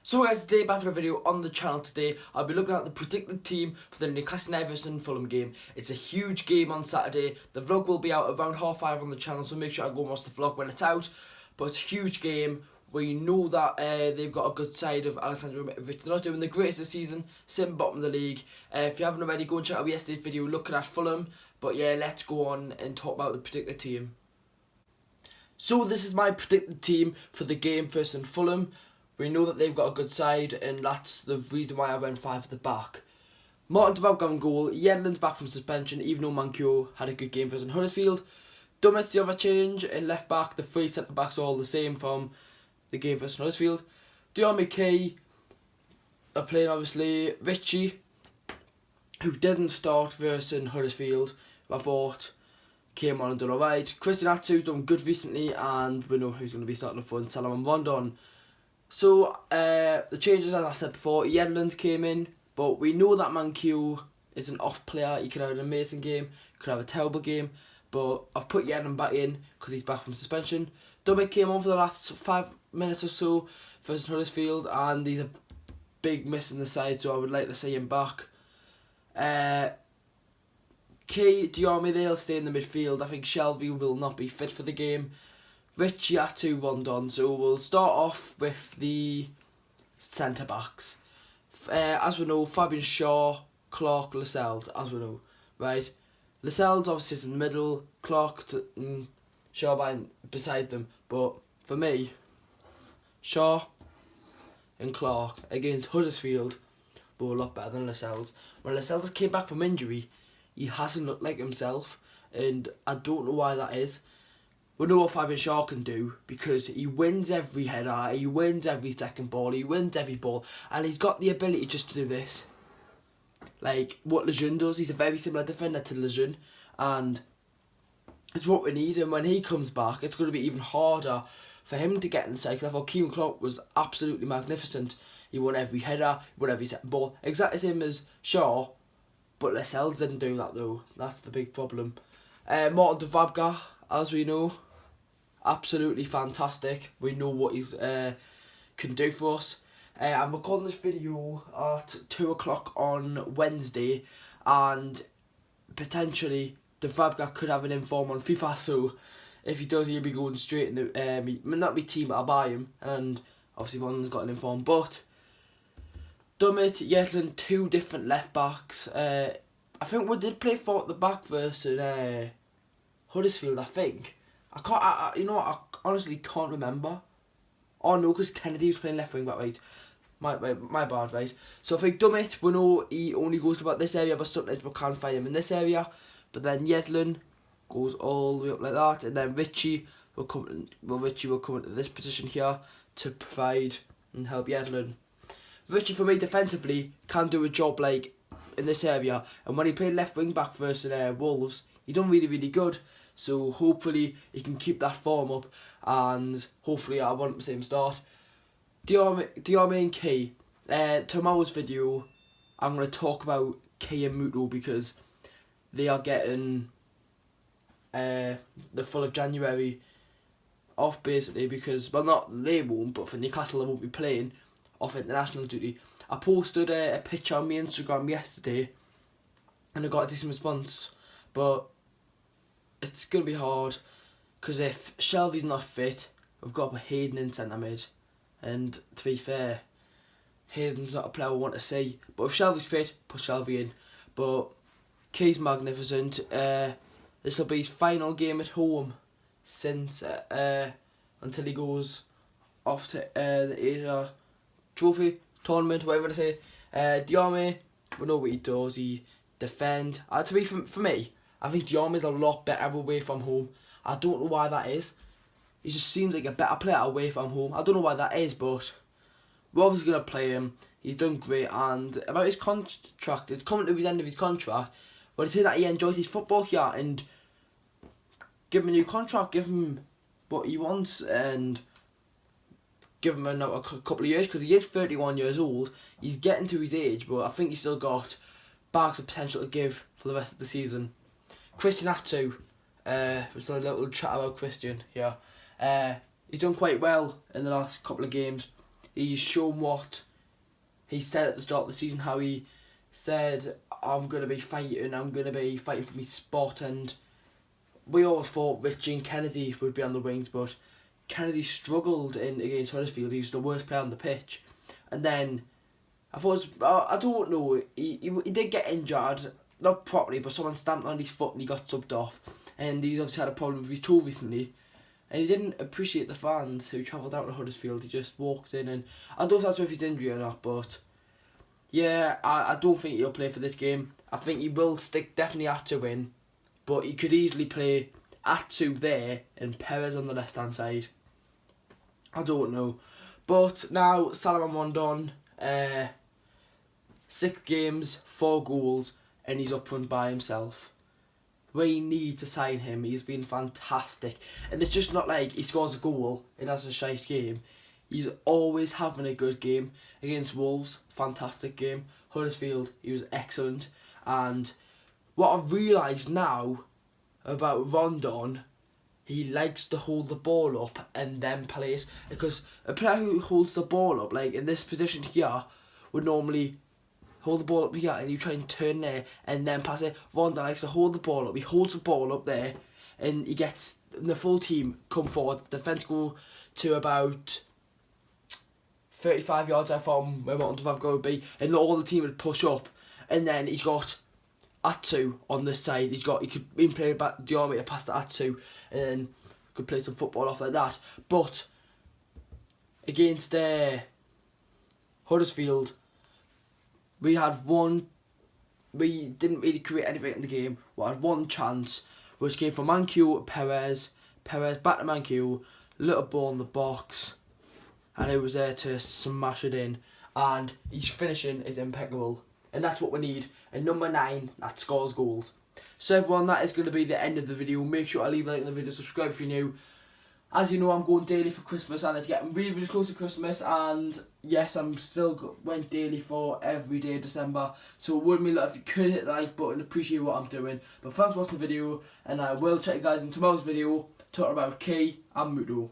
So guys, today back for a video on the channel. Today I'll be looking at the predicted team for the Newcastle versus Fulham game. It's a huge game on Saturday. The vlog will be out around 5:30 on the channel, so make sure I go and watch the vlog when it's out. But it's a huge game. We know that they've got a good side of Alexander Mitrovic. They're not doing the greatest this season, sitting bottom of the league. If you haven't already, go and check out yesterday's video looking at Fulham. But yeah, let's go on and talk about the predicted team. So this is my predicted team for the game versus Fulham. We know that they've got a good side, and that's the reason why I went 5 at the back. Martin Devout got in goal. Yedlin's back from suspension, even though Mancio had a good game versus Huddersfield. Dummett's the other change in left back. The three centre backs are all the same from the game versus Huddersfield. Diarmi Kay are playing, obviously. Richie, who didn't start versus Huddersfield, I thought came on and done alright. Christian Atsu done good recently, and we know who's going to be starting up front, Salomon Rondon. So, the changes, as I said before, Yedlin came in, but we know that Mancio is an off player. He could have an amazing game, could have a terrible game, but I've put Yedlin back in because he's back from suspension. Dummett came on for the last 5 minutes or so versus Huddersfield, and he's a big miss in the side, so I would like to see him back. Kay, Diarmi, they'll stay in the midfield. I think Shelby will not be fit for the game. Richie, Atsu, Rondon. So we'll start off with the centre backs. As we know, Fabian Shaw, Clark, Lascelles, as we know, right? Lascelles obviously is in the middle, Clark and Shaw beside them. But for me, Shaw and Clark against Huddersfield were a lot better than Lascelles. When Lascelles came back from injury, he hasn't looked like himself, and I don't know why that is. We know what Fabian Shaw can do because he wins every header, he wins every second ball, he wins every ball, and he's got the ability just to do this. Like what Lejeune does, he's a very similar defender to Lejeune, and it's what we need. And when he comes back, it's going to be even harder for him to get in the cycle. I thought Keelan Clark was absolutely magnificent. He won every header, he won every second ball, exactly the same as Shaw, but Lascelles didn't do that though. That's the big problem. Martin Dubravka, as we know, absolutely fantastic. We know what he's can do for us. I'm recording this video at 2 o'clock on Wednesday, and potentially Dubravka could have an inform on FIFA. So if he does, he'll be going straight in the not my team, but I'll buy him. And obviously one's got an inform, but Dummett, Yedlin, 2 different left backs. I think we did play 4 at the back versus Huddersfield. I think. You know what, I honestly can't remember. Oh no, because Kennedy was playing left wing back, right. My bad, right. So I think Dummett, we know he only goes to about this area, but sometimes we can't find him in this area. But then Yedlin goes all the way up like that, and then Richie will come into this position here to provide and help Yedlin. Richie, for me, defensively, can do a job like in this area, and when he played left wing back versus Wolves, he done really, really good. So hopefully he can keep that form up, and hopefully I want to see him start. Diarmi and Kay. Tomorrow's video, I'm going to talk about Kay and Muto because they are getting the full of January off basically because, well, not they won't, but for Newcastle they won't be playing off international duty. I posted a picture on my Instagram yesterday and I got a decent response, but it's going to be hard because if Shelby's not fit, we've got to put Hayden in centre mid, and to be fair, Hayden's not a player I want to see, but if Shelby's fit, put Shelby in. But Kay's magnificent. This will be his final game at home since until he goes off to the Asia Trophy tournament, whatever to say. Diarmi, we know what he does. He defend. To be for me, I think Diarmi's a lot better away from home. I don't know why that is. He just seems like a better player away from home. I don't know why that is, but we're obviously going to play him. He's done great, and about his contract, it's coming to the end of his contract, but he said that he enjoys his football here, and give him a new contract, give him what he wants, and give him another couple of years, because he is 31 years old. He's getting to his age, but I think he's still got bags of potential to give for the rest of the season. Christian Atsu, we've done a little chat about Christian here. He's done quite well in the last couple of games. He's shown what he said at the start of the season, how he said, I'm going to be fighting for my spot, and we always thought Richie and Kennedy would be on the wings, but Kennedy struggled against Huddersfield. He was the worst player on the pitch. And then, I thought, I don't know, he did get injured, not properly, but someone stamped on his foot and he got subbed off. And he's obviously had a problem with his toe recently. And he didn't appreciate the fans who travelled out to Huddersfield. He just walked in, and I don't know if that's with his injury or not, but yeah, I don't think he'll play for this game. I think he will stick definitely Atsu in, but he could easily play Atsu there and Perez on the left hand side. I don't know. But now Salomon Rondon, 6 games, 4 goals, and he's up front by himself. We need to sign him. He's been fantastic. And it's just not like he scores a goal and has a shite game. He's always having a good game. Against Wolves, fantastic game. Huddersfield, he was excellent. And what I've realised now about Rondon, he likes to hold the ball up and then play it. Because a player who holds the ball up, like in this position here, would normally hold the ball up here and you try and turn there and then pass it. Rondon likes to hold the ball up. He holds the ball up there and he gets the full team come forward. The defence go to about 35 yards out from where Morton Van would be, and all the team would push up. And then he's got Atsu on this side. He could even play back the army to pass to Atsu and then could play some football off like that. But against Huddersfield, we didn't really create anything in the game. We had one chance, which came from Mankiw, Perez back to Mankiw, little ball in the box, and it was there to smash it in. And his finishing is impeccable, and that's what we need. And number 9 that scores goals. So everyone, that is going to be the end of the video. Make sure to leave a like on the video, subscribe if you're new. As you know, I'm going daily for Christmas, and it's getting really, really close to Christmas. And yes, I'm still went daily for every day of December. So it would mean that if you could hit the like button, appreciate what I'm doing. But thanks for watching the video, and I will check you guys in tomorrow's video talking about Key and Muto.